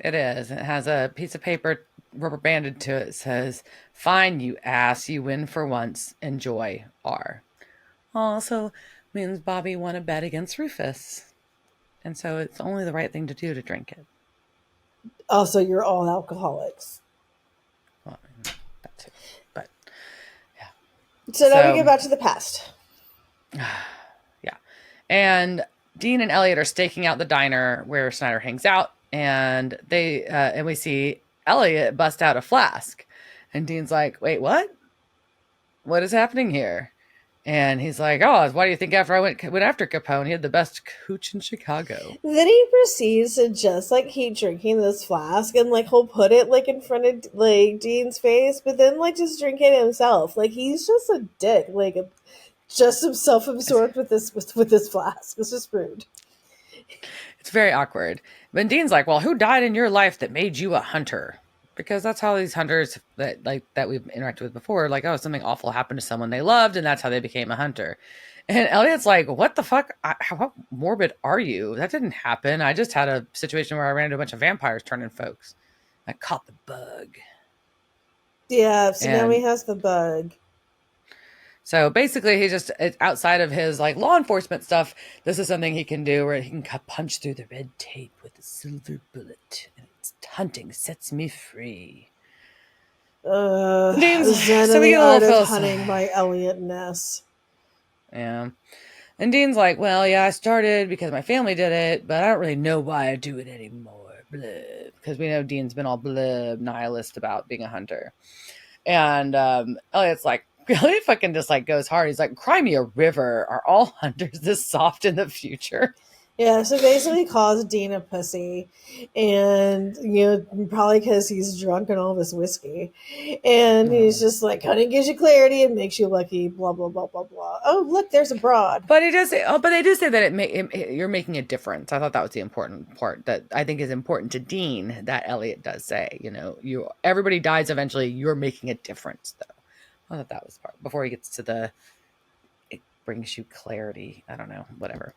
It is. It has a piece of paper rubber banded to it says, "Fine, you ass, you win for once. Enjoy, R." Also means Bobby won a bet against Rufus. And so it's only the right thing to do to drink it. Also, you're all alcoholics. Well, that too. But, yeah. So now we get back to the past. Yeah. And Dean and Elliot are staking out the diner where Snyder hangs out. And and we see Elliot bust out a flask. And Dean's like, "Wait, what? What is happening here?" And he's like, "Oh, why do you think after I went after Capone, he had the best cooch in Chicago?" Then he proceeds to just like keep drinking this flask, and like he'll put it like in front of like Dean's face, but then like just drink it himself. Like he's just a dick, like just self-absorbed with this flask. It's just rude. It's very awkward. But Dean's like, "Well, who died in your life that made you a hunter?" Because that's how these hunters that we've interacted with before, like, oh, something awful happened to someone they loved, and that's how they became a hunter. And Elliot's like, "What the fuck? How morbid are you? That didn't happen. I just had a situation where I ran into a bunch of vampires turning folks. I caught the bug." Yeah, so now he has the bug. So basically, he's just outside of his like law enforcement stuff. This is something he can do where he can punch through the red tape with a silver bullet, and hunting sets me free. Dean's Zen so we get a little of hunting by Elliot Ness. Yeah. And Dean's like, "Well, yeah, I started because my family did it, but I don't really know why I do it anymore." Blah. Because we know Dean's been all blub nihilist about being a hunter. And Elliot's like, Elliot fucking just like goes hard. He's like, "Cry me a river. Are all hunters this soft in the future?" Yeah, so basically calls Dean a pussy, and probably because he's drunk on all this whiskey, and he's just like, hunting gives you clarity and makes you lucky, blah blah blah blah blah. Oh, look, there's a broad. But he does say, but they do say that you're making a difference. I thought that was the important part that I think is important to Dean. That Elliot does say, everybody dies eventually. You're making a difference, though. I thought that was part before he gets to it brings you clarity. I don't know, whatever.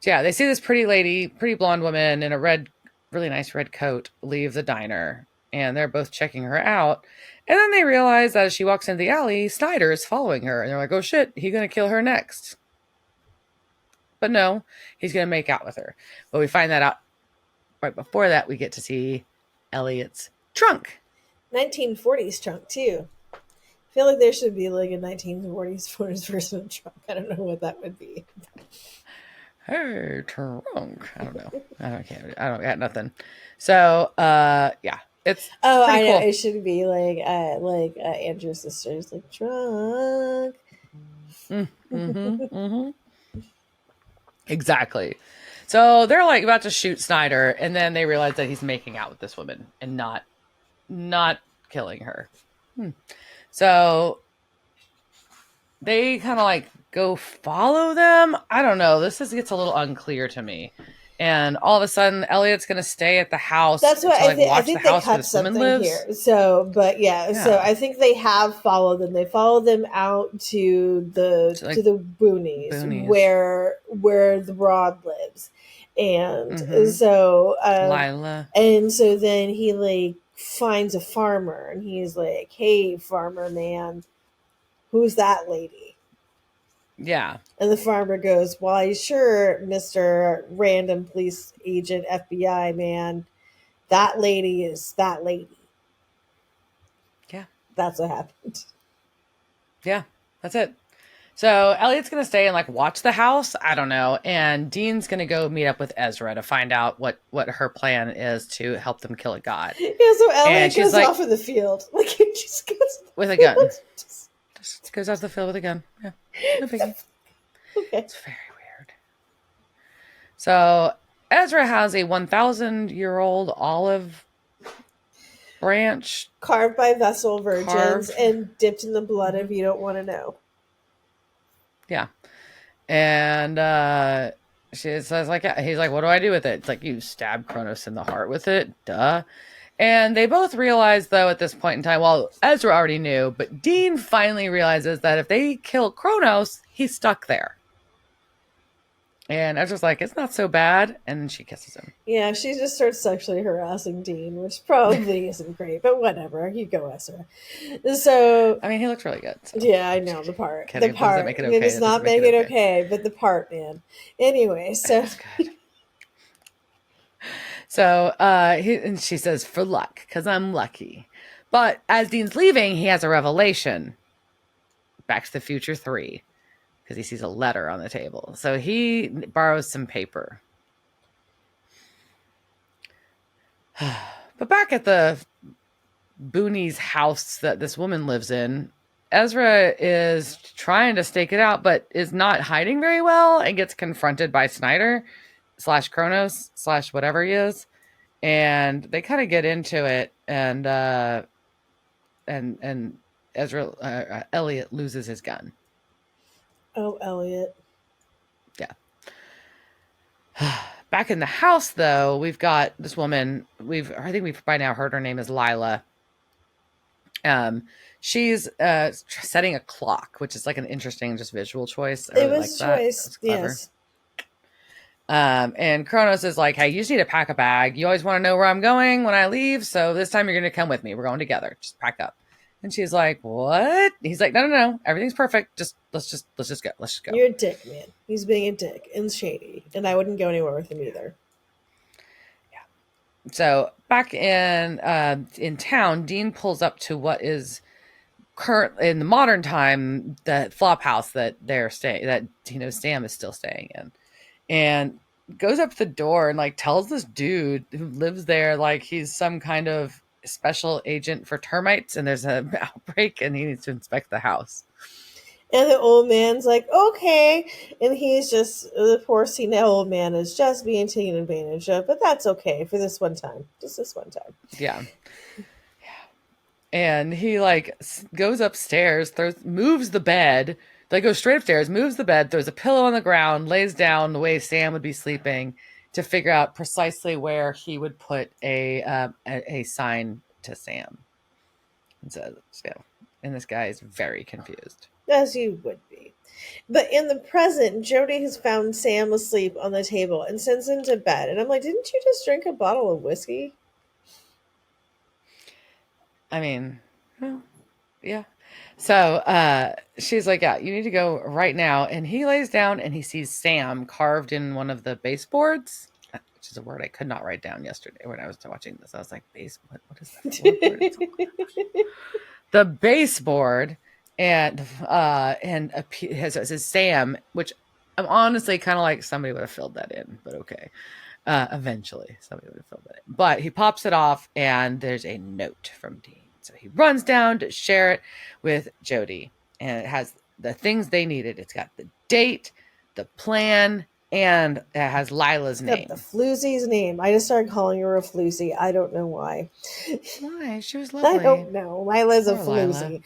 So yeah, they see this pretty blonde woman in a really nice red coat leave the diner, and they're both checking her out. And then they realize that as she walks into the alley, Snyder is following her, and they're like, "Oh shit, he's gonna kill her next." But no, he's gonna make out with her. But we find that out right before that. We get to see Elliot's trunk, 1940s trunk too. I feel like there should be like a 1940s version of trunk. I don't know what that would be. Hey, trunk. I don't know. I don't got nothing. So, yeah, it's I know cool. It should be like Andrew's sisters, like trunk. Exactly. So they're like about to shoot Snyder, and then they realize that he's making out with this woman and not killing her. So they kind of like go follow them. I don't know. This gets a little unclear to me. And all of a sudden, Elliot's going to stay at the house. That's what I think. I think they cut something here. So, but yeah, so I think they have followed them. They followed them out to the boonies where the Broad lives, and so Lila. And so then he like finds a farmer, and he's like, "Hey, farmer man, who's that lady?" Yeah. And the farmer goes, "Why, sure, Mr. Random Police Agent FBI man. That lady is that lady." Yeah. That's what happened. Yeah, that's it. So Elliot's going to stay and like watch the house. I don't know. And Dean's going to go meet up with Ezra to find out what her plan is to help them kill a god. Yeah, so Elliot goes off in the field. Like, he just goes with a gun. Just goes out the field with a gun. Yeah. No biggie. Okay. It's very weird. So Ezra has a 1,000-year-old olive branch carved by Vessel virgins and dipped in the blood if you don't want to know. Yeah. And she says like, he's like, "What do I do with it?" It's like, "You stab Kronos in the heart with it. Duh." And they both realize, though, at this point in time, well, Ezra already knew, but Dean finally realizes that if they kill Kronos, he's stuck there. And Ezra's like, it's not so bad. And then she kisses him. Yeah, she just starts sexually harassing Dean, which probably isn't great, but whatever. You go, Ezra. So, I mean, he looks really good. So. yeah, I know the part. The Kidding. That doesn't part. make it It okay. does That doesn't not make make it it okay. okay, but the part, man. Anyway, so. It's good. So and she says, for luck, because I'm lucky. But as Dean's leaving, he has a revelation. Back to the Future 3, because he sees a letter on the table. So he borrows some paper. But back at the Booney's house that this woman lives in, Ezra is trying to stake it out, but is not hiding very well and gets confronted by Snyder / Kronos / whatever he is. And they kind of get into it, and Ezra Elliot loses his gun. Oh, Elliot. Yeah. Back in the house, though, we've got this woman. I think we've by now heard her name is Lila. She's setting a clock, which is like an interesting, just visual choice. I really like that. That's clever. Yes. And Kronos is like, hey, you just need to pack a bag. You always want to know where I'm going when I leave. So this time you're going to come with me. We're going together. Just pack up. And she's like, what? He's like, no. Everything's perfect. Let's just go. Let's just go. You're a dick, man. He's being a dick and shady. And I wouldn't go anywhere with him either. Yeah. So back in town, Dean pulls up to what is current in the modern time, the flop house that they're staying, that Sam is still staying in. And goes up to the door and like tells this dude who lives there like he's some kind of special agent for termites and there's an outbreak and he needs to inspect the house. And the old man's like, okay. And he's just, the poor senile old man is just being taken advantage of. But that's okay for this one time. Just this one time. Yeah. And he like goes upstairs, moves the bed. They go straight upstairs, moves the bed, throws a pillow on the ground, lays down the way Sam would be sleeping to figure out precisely where he would put a sign to Sam. And so, and this guy is very confused. As you would be. But in the present, Jody has found Sam asleep on the table and sends him to bed. And I'm like, didn't you just drink a bottle of whiskey? I mean, well, yeah. So she's like, yeah, you need to go right now. And he lays down and he sees Sam carved in one of the baseboards, which is a word I could not write down yesterday when I was watching this. I was like, what is that? The baseboard and it says Sam, which I'm honestly kind of like somebody would have filled that in, but okay. Eventually, somebody would have filled that in. But he pops it off and there's a note from Dean. So he runs down to share it with Jody, and it has the things they needed. It's got the date, the plan, and it has Lila's name. The floozy's name. I just started calling her a floozy. I don't know why. Why? She was lovely. I don't know. Lila's a floozy.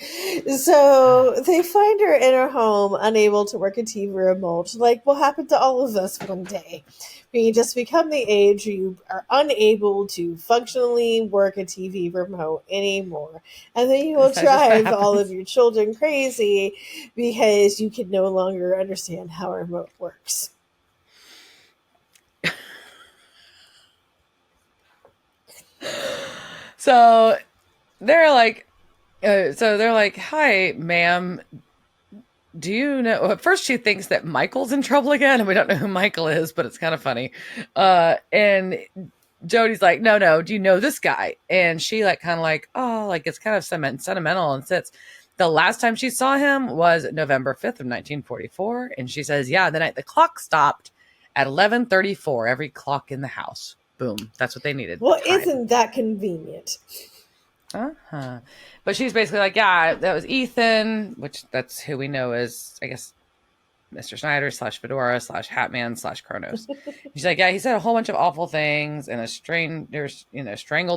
So they find her in her home, unable to work a TV remote, like will happen to all of us one day. You just become the age you are unable to functionally work a TV remote anymore. And then you will drive all of your children crazy because you can no longer understand how a remote works. So they're like, hi, ma'am. Do you know? At first, she thinks that Michael's in trouble again, and we don't know who Michael is, but it's kind of funny. And Jody's like, no. Do you know this guy? And she it's kind of sentimental and sits. The last time she saw him was November 5th of 1944, and she says, yeah, the night the clock stopped at 11:34. Every clock in the house. Boom. That's what they needed. Well, isn't that convenient? Uh-huh. But she's basically like, yeah, that was Ethan, which that's who we know as, I guess, Mr. Snyder / Fedora / Hatman / Kronos. She's like, yeah, he said a whole bunch of awful things and strangled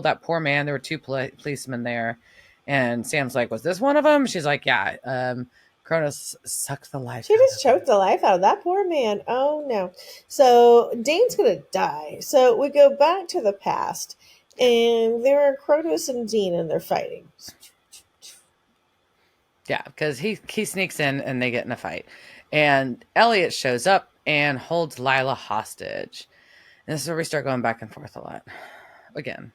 that poor man. There were two policemen there. And Sam's like, was this one of them? She's like, yeah, Kronos sucked the life. She just choked the life out of that poor man. Oh, no. So Dane's going to die. So we go back to the past. And there are Kronos and Dean, and they're fighting. Yeah, because he sneaks in and they get in a fight. And Elliot shows up and holds Lila hostage. And this is where we start going back and forth a lot. Again.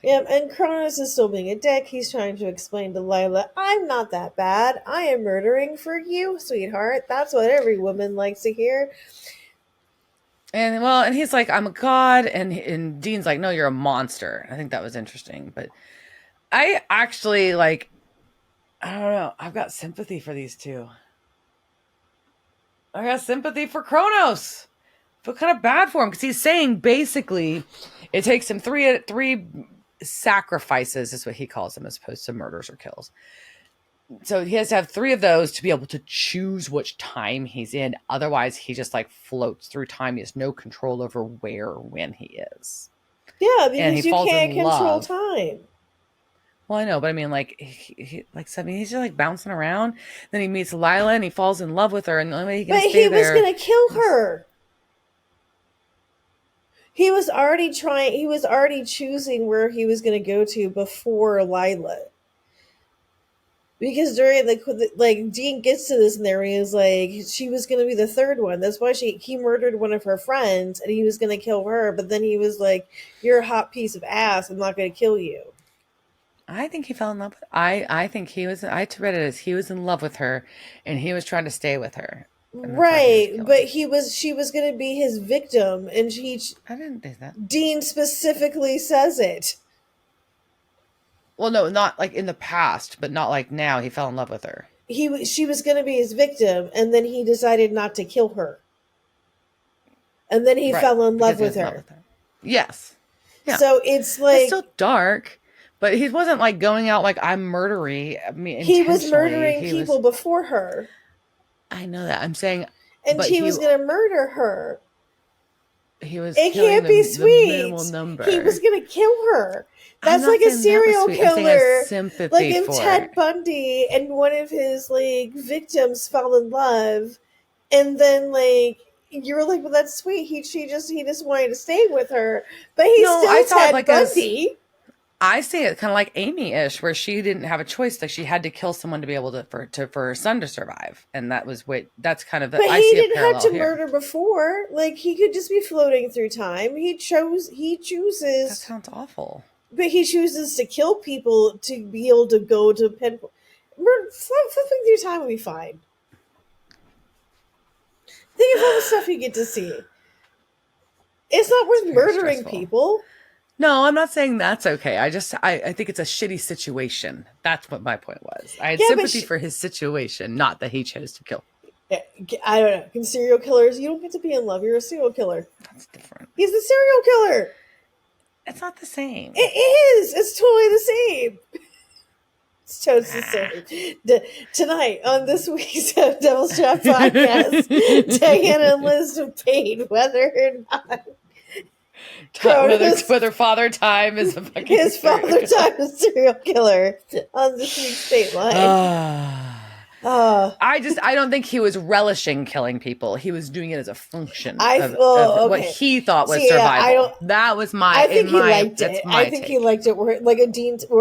Yeah, and Kronos is still being a dick. He's trying to explain to Lila, I'm not that bad. I am murdering for you, sweetheart. That's what every woman likes to hear. And he's like, I'm a god. And Dean's like, no, you're a monster. I think that was interesting. But I actually, like, I don't know. I've got sympathy for these two. I got sympathy for Kronos. I feel kind of bad for him because he's saying basically it takes him three sacrifices, is what he calls them, as opposed to murders or kills. So he has to have 3 of those to be able to choose which time he's in. Otherwise, he just like floats through time. He has no control over where or when he is. Yeah, because you can't control time. Well, I know, but I mean, like, he's just like bouncing around. Then he meets Lila and he falls in love with her, and the only way he can stay there. But he was going to kill her. He was already choosing where he was going to go to before Lila. Because during Dean gets to this and there he is like, she was going to be the 3rd one. That's why he murdered one of her friends and he was going to kill her. But then he was like, you're a hot piece of ass. I'm not going to kill you. I think he fell in love with I think he was, I read it as he was in love with her and he was trying to stay with her. Right, but she was going to be his victim, and I didn't do that. Dean specifically says it. Well, no, not like in the past, but not like now. He fell in love with her. She was going to be his victim, and then he decided not to kill her, and then he fell in love with her. Yes. Yeah. So it's like it's still dark, but he wasn't like going out like I'm murdery. I mean, he was murdering people before her. I know that. I'm saying, and he was going to murder her. He was. It can't be sweet. He was going to kill her. That's like a serial killer. Like if Ted Bundy and one of his like victims fell in love, and then like you were like, well, that's sweet. He just wanted to stay with her, but he's still Ted Bundy. I see it kind of like Amy-ish, where she didn't have a choice. Like she had to kill someone to be able for her son to survive, and that's kind of the. But he didn't have to murder before. Like he could just be floating through time. He chooses. That sounds awful. But he chooses to kill people to be able to go to pinpoint. Flipping through time would be fine. Think of all the stuff you get to see. It's not worth murdering people. No, I'm not saying that's okay. I think it's a shitty situation. That's what my point was. I had sympathy for his situation, not that he chose to kill. I don't know. In serial killers, you don't get to be in love. You're a serial killer. That's different. He's a serial killer. It's not the same. It is. It's totally the same. It's totally the same. Tonight on this week's Devil's Trap podcast, Diana and Liz debate whether or not whether Father Time is a fucking his Father Time is a serial killer on this week's Dateline. I don't think he was relishing killing people. He was doing it as a function of what he thought was survival. That was my. I think he liked it. I think he liked it.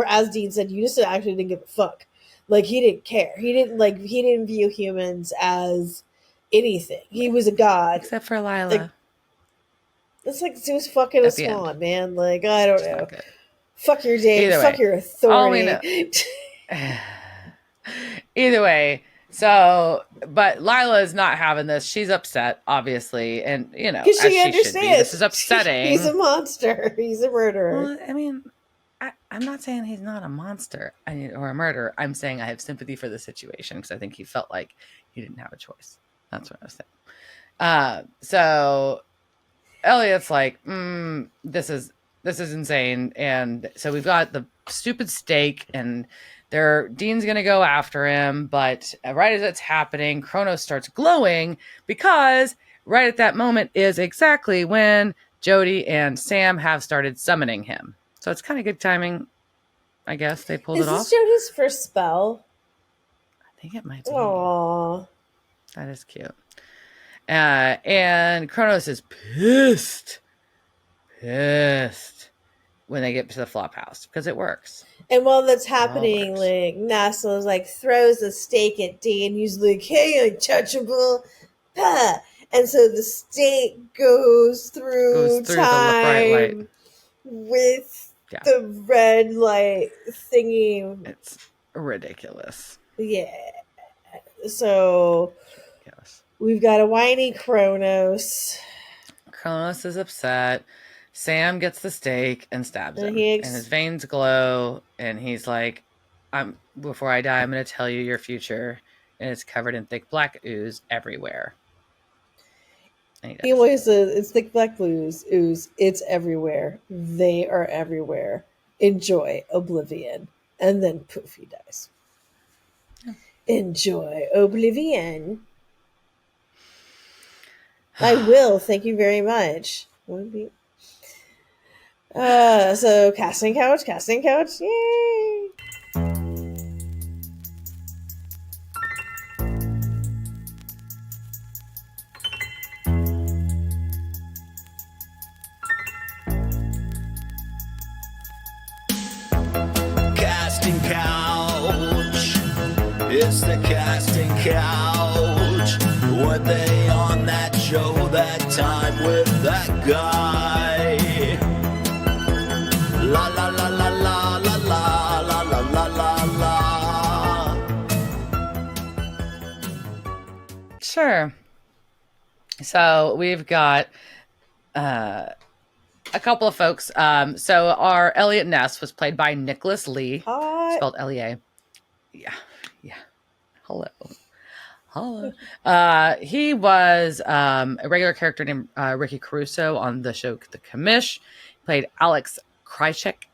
As Dean said, you just actually didn't give a fuck. Like he didn't care. He didn't view humans as anything. He was a god, except for Lila. It's like Zeus fucking a swan, man. Like I don't know. Fuck your day. Fuck your authority. Either way, so but Lila is not having this. She's upset, obviously, and because she understands this is upsetting. He's a monster. He's a murderer. Well, I mean, I'm not saying he's not a monster or a murderer. I'm saying I have sympathy for the situation because I think he felt like he didn't have a choice. That's what I was saying. So Elliot's like, this is insane, and so we've got the stupid stake and. Dean's going to go after him, but right as it's happening, Kronos starts glowing because right at that moment is exactly when Jody and Sam have started summoning him. So it's kind of good timing, I guess. They pulled it off. Is this Jody's first spell? I think it might be. Aww. That is cute. And Kronos is pissed when they get to the flop house because it works. And while that's happening, like NASA like throws a stake at D, and he's like, "Hey, untouchable!" Pah! And so the stake goes through the bright light time with the red light thingy. It's ridiculous. Yeah. So we've got a whiny Kronos. Kronos is upset. Sam gets the stake and stabs him, and his veins glow, and he's like, before I die, I'm going to tell you your future, and it's covered in thick black ooze everywhere." And he always says, "It's thick black ooze. It's everywhere. They are everywhere. Enjoy oblivion." And then poof, he dies. Yeah. Enjoy oblivion. I will. Thank you very much. So casting couch. Yay! Casting couch. It's the casting couch. Were they on that show that time with that guy? La la la la la la la la la la la. Sure. So we've got a couple of folks. So our Elliot Ness was played by Nicholas Lee, spelled L-E-A. Yeah. Hello. He was a regular character named Ricky Caruso on the show The Commish. He played Alex Krychek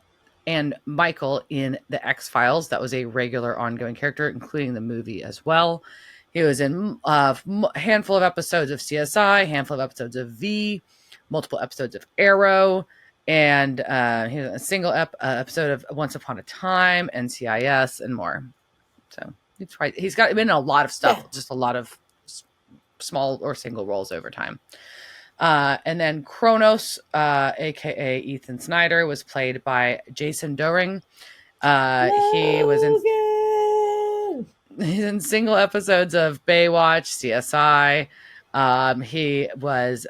and Michael in The X-Files. That was a regular ongoing character, including the movie as well. He was in a handful of episodes of CSI, handful of episodes of V, multiple episodes of Arrow, and he was in a single episode of Once Upon a Time, NCIS, and more. So he's got been in a lot of stuff, just a lot of small or single roles over time. And then Kronos, aka Ethan Snyder, was played by Jason Doering. He was he's in single episodes of Baywatch, CSI. He was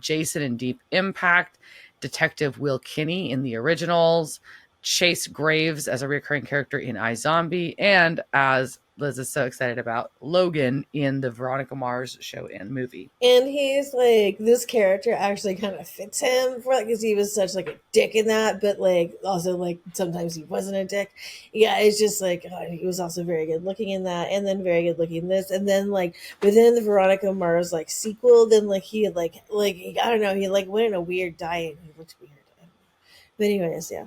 Jason in Deep Impact, Detective Will Kinney in the originals, Chase Graves as a recurring character in iZombie, and as Liz is so excited about, Logan in the Veronica Mars show and movie. And he's like, this character actually kind of fits him for because he was such like a dick in that, but like also like sometimes he wasn't a dick. Yeah, it's just like he was also very good looking in that, and then very good looking in this, and then like within the Veronica Mars like sequel, then like he like I don't know, he like went in a weird diet. He looked weird. But anyways, yeah.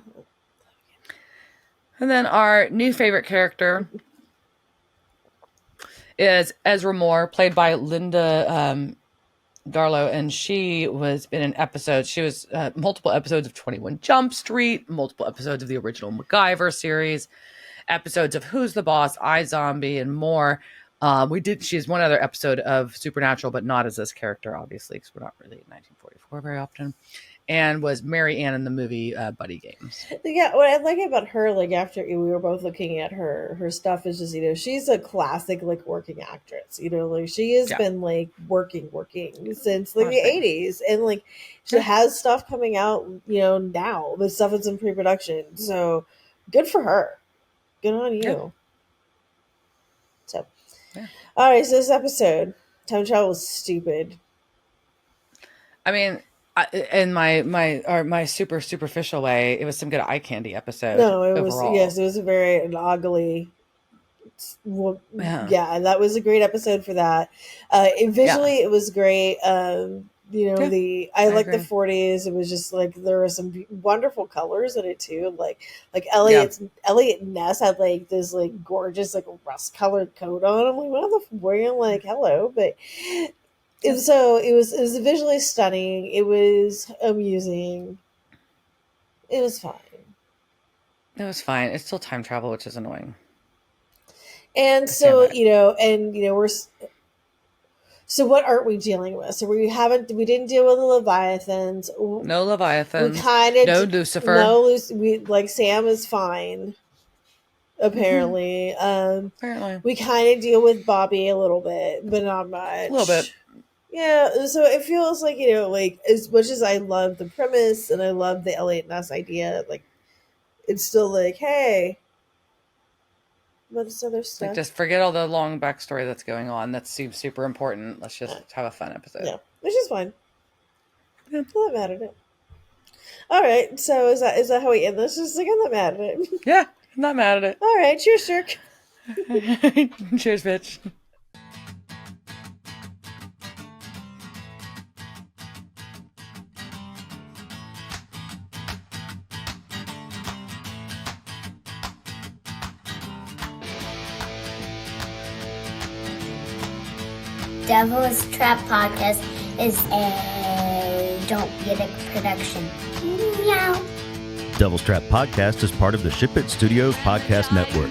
And then our new favorite character is Ezra Moore, played by Linda Darlow, and she was in an episode. She was multiple episodes of 21 Jump Street, multiple episodes of the original MacGyver series, episodes of Who's the Boss, iZombie, and more. She's one other episode of Supernatural, but not as this character, obviously, because we're not really in 1944 very often. And was Mary Ann in the movie Buddy Games. Yeah, what I like about her, like after we were both looking at her stuff, is just she's a classic like working actress. Like she has been like working since like the 80s, and like she has stuff coming out now. The stuff is in pre-production, so good for her. Good on you. Yeah. So, all right. So this episode, time travel was stupid. I mean, in my super superficial way, it was some good eye candy episode. No, it overall. It was a very ugly. Yeah, that was a great episode for that. Visually, it was great. I like the 40s. It was just like there were some wonderful colors in it too. Like Elliot Ness had like this like gorgeous like rust colored coat on. I'm like, what the wearing like hello, but. And so it was visually stunning. It was amusing. It was fine. It's still time travel, which is annoying. And so, we're So what aren't we dealing with? So we didn't deal with the Leviathans. No Leviathans. We kind of no Lucifer. Like Sam is fine. Apparently, apparently we kind of deal with Bobby a little bit, but not much. A little bit. Yeah, so it feels like, like as much as I love the premise and I love the Elliot Ness idea, like it's still like, hey, what is other stuff? Like, just forget all the long backstory that's going on. That seems super important. Let's just have a fun episode. Yeah, which is fine. Yeah. I'm not mad at it. All right, so is that how we end this? Just like, I'm not mad at it. Yeah, I'm not mad at it. All right, cheers, jerk. Cheers, bitch. Devil's Trap Podcast is a Don't Get It production. Meow. Devil's Trap Podcast is part of the Ship It Studios podcast network.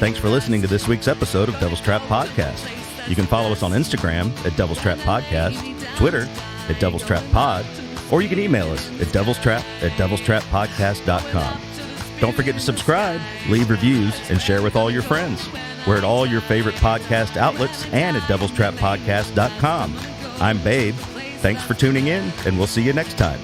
Thanks for listening to this week's episode of Devil's Trap Podcast. You can follow us on Instagram at Devil's Trap Podcast, Twitter at Devil's Trap Pod, or you can email us at devilstrap@devilstrappodcast.com. Don't forget to subscribe, leave reviews, and share with all your friends. We're at all your favorite podcast outlets and at devilstrappodcast.com. I'm Babe. Thanks for tuning in, and we'll see you next time.